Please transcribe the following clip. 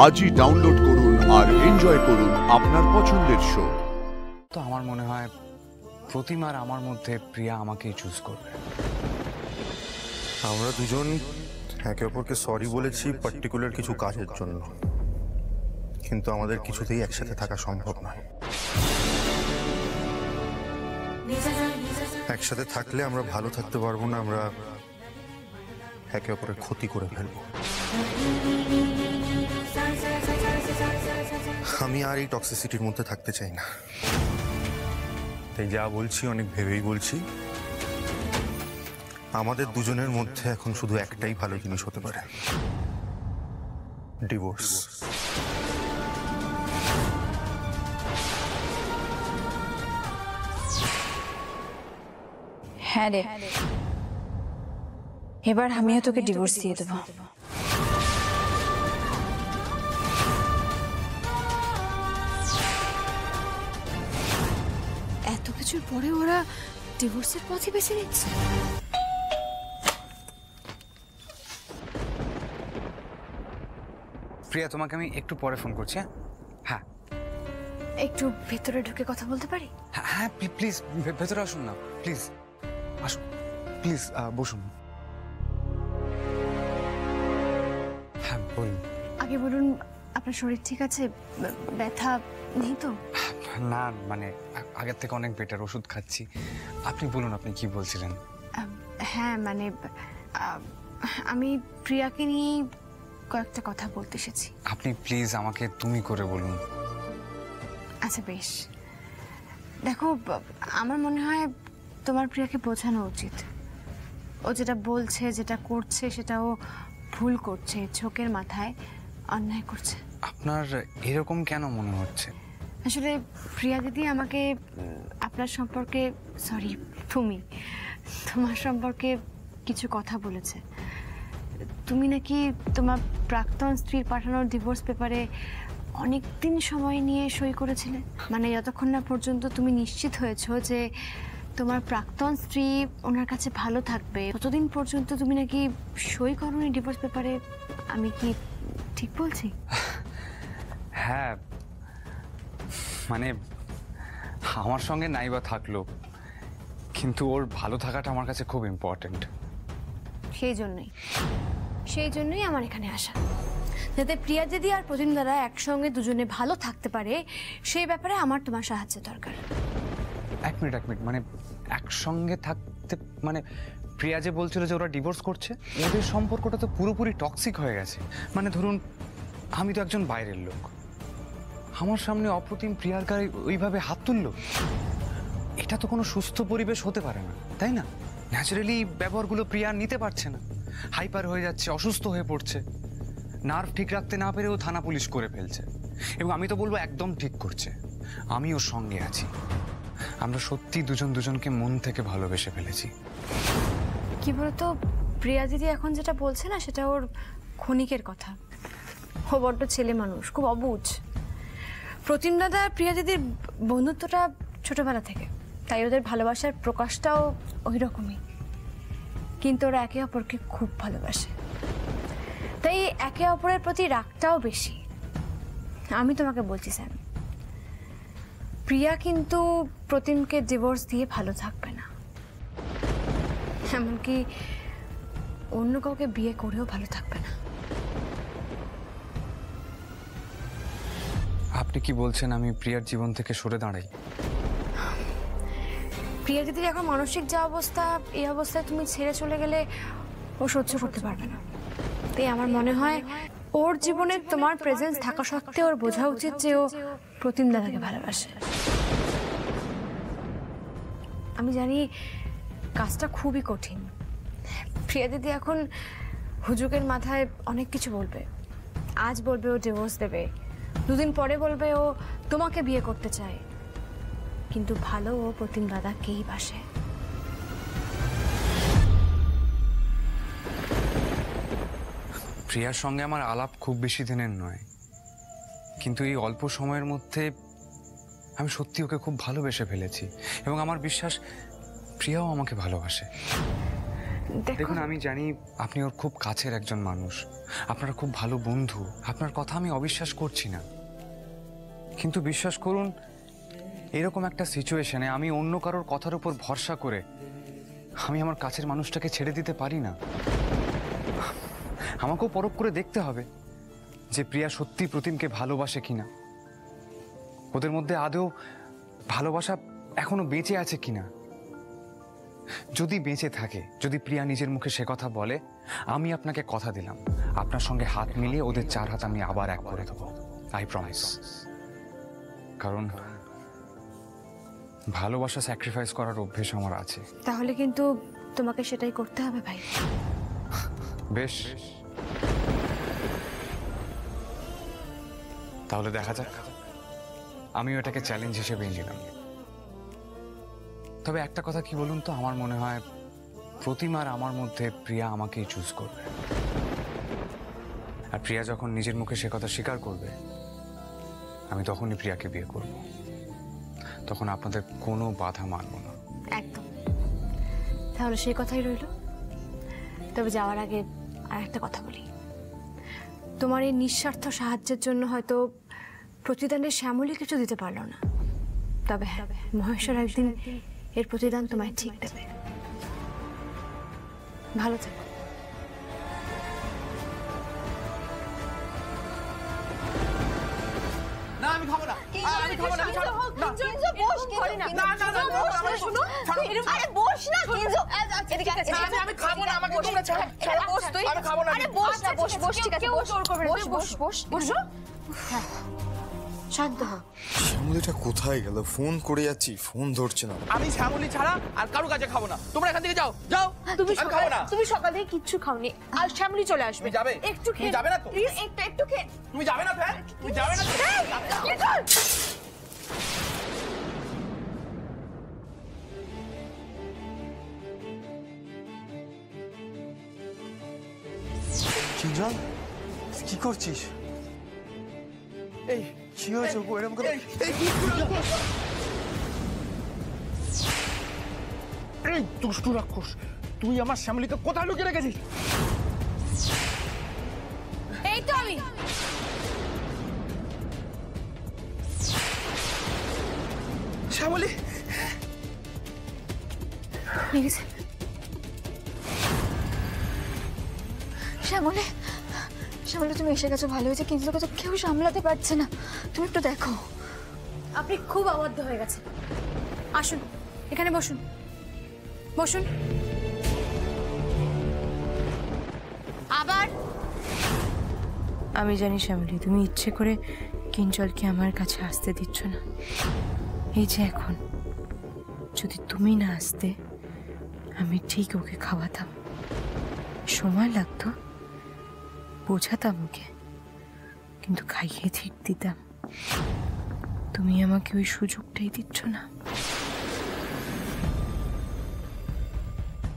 আজই ডাউনলোড করুন আর এনজয় করুন আপনার পছন্দের শো। তো আমার মনে হয় প্রতিমার আমার মধ্যে প্রিয়া আমাকেই চুজ করবে। আমরা দুজন একে অপরকে সরি বলেছি পার্টিকুলার কিছু কাজের জন্য, কিন্তু আমাদের কিছুতেই একসাথে থাকা সম্ভব নয়। একসাথে থাকলে আমরা ভালো থাকতে পারবো না, আমরা একে অপরের ক্ষতি করে ফেলবো। আমি আর এই টক্সিসিটির মধ্যে থাকতে চাই না, তাই যা বলছি অনেক ভেবেই বলছি। আমাদের দুজনের মধ্যে এখন শুধু একটাই ভালো জিনিস হতে পারে, ডিভোর্স। হ্যাঁ রে, এবার আমিও তোকে ডিভোর্স দিয়ে দেবো। এত কিছুর পরে ওরা ডিভোর্সের পথই বেছে নিচ্ছে। প্রিয়া, তোমাকে আমি একটু পরে ফোন করছি। হ্যাঁ একটু ভেতরে ঢুকে কথা বলতে পারি? হ্যাঁ হ্যাঁ, প্লিজ ভেতরে আসুন না, প্লিজ আসুন, প্লিজ বসুন। হ্যাঁ বলুন। আগে বলুন, আপনার শরীর ঠিক আছে? ব্যথা নেই তো? না মানে আগের থেকে অনেক বেটার, ওষুধ খাচ্ছি। আপনি বলুন, আপনি কি বলছিলেন? হ্যাঁ মানে আমি প্রিয়াকে নিয়ে কয়েকটা কথা বলতে এসেছি। আপনি প্লিজ আমাকে তুমি করে বলুন। আচ্ছা বেশ, দেখো আমার মনে হয় তোমার প্রিয়াকে বোঝানো উচিত। ও যেটা বলছে, যেটা করছে, সেটা ও ভুল করছে, ঝোঁকের মাথায় অন্যায় করছে। আপনার এরকম কেন মনে হচ্ছে? আসলে প্রিয়া দিদি আমাকে আপনার সম্পর্কে, সরি তোমার সম্পর্কে কিছু কথা বলেছে। তুমি নাকি তোমার প্রাক্তন স্ত্রীর পাঠানো ডিভোর্স পেপারে অনেক দিন সময় নিয়ে সই করেছিলে। মানে যতক্ষণ না পর্যন্ত তুমি নিশ্চিত হয়েছো যে তোমার প্রাক্তন স্ত্রী ওনার কাছে ভালো থাকবে, ততদিন পর্যন্ত তুমি নাকি সই করোনি ডিভোর্স পেপারে। আমি কি ঠিক বলছি? হ্যাঁ মানে আমার সঙ্গে নাইবা থাকলো, কিন্তু ওর ভালো থাকাটা আমার কাছে খুব ইম্পর্টেন্ট। সেই জন্যই আমার এখানে আসা, যাতে প্রিয়া দিদি আর প্রতিম দাদা একসঙ্গে দুজনে ভালো থাকতে পারে, সেই ব্যাপারে আমার তোমার সাহায্য দরকার। এক মিনিট মানে একসঙ্গে থাকতে মানে প্রিয়া যে বলছিল যে ওরা ডিভোর্স করছে, ওদের সম্পর্কটা তো পুরোপুরি টক্সিক হয়ে গেছে। মানে ধরুন আমি তো একজন বাইরের লোক, আমার সামনে অপ্রতিম প্রিয়ার গায়ে ওইভাবে হাত তুললো, এটা তো কোনো সুস্থ পরিবেশ হতে পারে না, তাই না? ন্যাচারালি ব্যবহারগুলো প্রিয়া নিতে পারছে না, হাইপার হয়ে যাচ্ছে, অসুস্থ হয়ে পড়ছে, নার্ভ ঠিক রাখতে না পেরে ও থানা পুলিশ করে ফেলছে। এবং আমি তো বলবো একদম ঠিক করছে, আমি ওর সঙ্গে আছি। আমরা সত্যি দুজন দুজনকে মন থেকে ভালোবেসে ফেলেছি। কি বলতো, প্রিয়া দিদি এখন যেটা বলছে না, সেটা ওর ক্ষণিকের কথা। ও বড্ড ছেলে মানুষ, খুব অবুঝ। প্রতিম দাদা আর প্রিয়া দিদির বন্ধুত্বটা ছোটবেলা থেকে, তাই ওদের ভালোবাসার প্রকাশটাও ওই রকমই। কিন্তু ওরা একে অপরকে খুব ভালোবাসে, তাই একে অপরের প্রতি রাগটাও বেশি। আমি তোমাকে বলছি স্যার, প্রিয়া কিন্তু প্রতিমকে ডিভোর্স দিয়ে ভালো থাকবে না, এমনকি অন্য কাউকে বিয়ে করেও ভালো থাকবে না। আপনি কি বলছেন আমি প্রিয়ার জীবন থেকে সরে দাঁড়াই? প্রিয়া দিদির এখন মানসিক যা অবস্থা, এই অবস্থায় তুমি ছেড়ে চলে গেলে ও সহ্য করতে পারবে না। তাই আমার মনে হয় ওর জীবনে তোমার প্রেজেন্স থাকা সত্ত্বেও ওর বোঝা উচিত যে ও প্রতিম দাদাকে ভালোবাসে। আমি জানি কাজটা খুবই কঠিন। প্রিয়া দিদি এখন হুজুকের মাথায় অনেক কিছু বলবে। আজ বলবে ও ডিভোর্স দেবে, দুদিন পরে বলবে ও তোমাকে বিয়ে করতে চায়, কিন্তু ভালো ও প্রতিম দাদাকেই বাসে। প্রিয়ার সঙ্গে আমার আলাপ খুব বেশি দিনের নয়, কিন্তু এই অল্প সময়ের মধ্যে আমি সত্যি ওকে খুব ভালোবেসে ফেলেছি, এবং আমার বিশ্বাস প্রিয়াও আমাকে ভালোবাসে। দেখুন আমি জানি আপনি ওর খুব কাছের একজন মানুষ, আপনারা খুব ভালো বন্ধু, আপনার কথা আমি অবিশ্বাস করছি না, কিন্তু বিশ্বাস করুন এরকম একটা সিচুয়েশনে আমি অন্য কারোর কথার উপর ভরসা করে আমি আমার কাছের মানুষটাকে ছেড়ে দিতে পারি না। আমাকেও পরখ করে দেখতে হবে যে প্রিয়া সত্যি প্রতিমকে ভালোবাসে কিনা, ওদের মধ্যে আদৌ ভালোবাসা এখনো বেঁচে আছে কিনা। যদি বেঁচে থাকে, যদি প্রিয়া নিজের মুখে সে কথা বলে, আমি আপনাকে কথা দিলাম আপনার সঙ্গে হাত মিলিয়ে ওদের 4 হাত আমি আবার এক করে দেবো, আই প্রমিস। কারণ ভালোবাসা স্যাক্রিফাইস করার অভ্যেস আমার আছে। তাহলে কিন্তু তোমাকে সেটাই করতে হবে ভাই। বেশ, তাহলে দেখা যাক। আমিও এটাকে চ্যালেঞ্জ হিসেবে নিলাম। তবে একটা কথা কি বলুন তো, আমার মনে হয় প্রতিমার আমার মধ্যে প্রিয়া আমাকেই চুজ করবে। আর প্রিয়া যখন নিজের মুখে সে কথা স্বীকার করবে, আমি তখনই প্রিয়াকে বিয়ে করব। তখন আপনাদের কোনো বাধা মানব না। একদম, তাহলে সেই কথাই রইল। তবে যাওয়ার আগে আর একটা কথা বলি, তোমার এই নিঃস্বার্থ সাহায্যের জন্য হয়তো প্রতিদানে শ্যামলী কিছু দিতে পারলো না, তবে মহেশ্বর একদিন এর প্রতিদান তোমায় ঠিক দেবে। ভালো থেকো। না আমি খাবো না, আমি খাবো না, কিঞ্জো বস, করে না না না না শুনো, আরে বস না কিঞ্জো, এদিকে আমি খাবো না, আমাকে তোমরা ছাড়ো, বস তুই, আমি খাবো না। আরে বস না, বস বস, ঠিক আছে বস, বস বস বসো, হ্যাঁ শান্ত হ। শ্যামলীটা কোথায় গেল? ফোন করে যাচ্ছি, ফোন ধরছে না। আমি শ্যামলী ছাড়া আর কারো কাছে খাবো না, তোমরা এখান থেকে যাও যাও। আমি খাবো না। তুমি সকাল থেকে কিচ্ছু খাওনি, আর শ্যামলী চলে আসবে। তুমি যাবে? একটু তুমি খেয়ে যাবে না তো? প্লিজ, একটু খেয়ে। তুমি যাবে না ফ্যান? তুমি যাবে না তো? কিঞ্জন, কি করছিস? এই কি হয়েছে? এরকম করে এই দুষ্টু রাক্ষস, তুই আমার শ্যামলীকে কোথায় লুকিয়ে রেখেছিস? এই তো আমি। শ্যামলী প্লিজ শ্যামলী, শ্যামলী তুমি এসে গেছো, ভালো হয়েছে, কিন্তু তো কেউ সামলাতে পারছে না, তুমি একটু দেখো। আপনি খুব আবদ্ধ হয়ে গেছে। আসুন, এখানে বসুন, বসুন। আবার আমি জানি শ্যামলী, তুমি ইচ্ছে করে কিঞ্জলকে আমার কাছে আসতে দিচ্ছ না। এই যে এখন, যদি তুমি না আসতে আমি ঠিক ওকে খাওয়াতাম, সময় লাগতো, বোঝাতাম ওকে, কিন্তু খাইয়ে ঠিক দিতাম। তুমি আমাকে ওই সুযোগটাই দিচ্ছ না।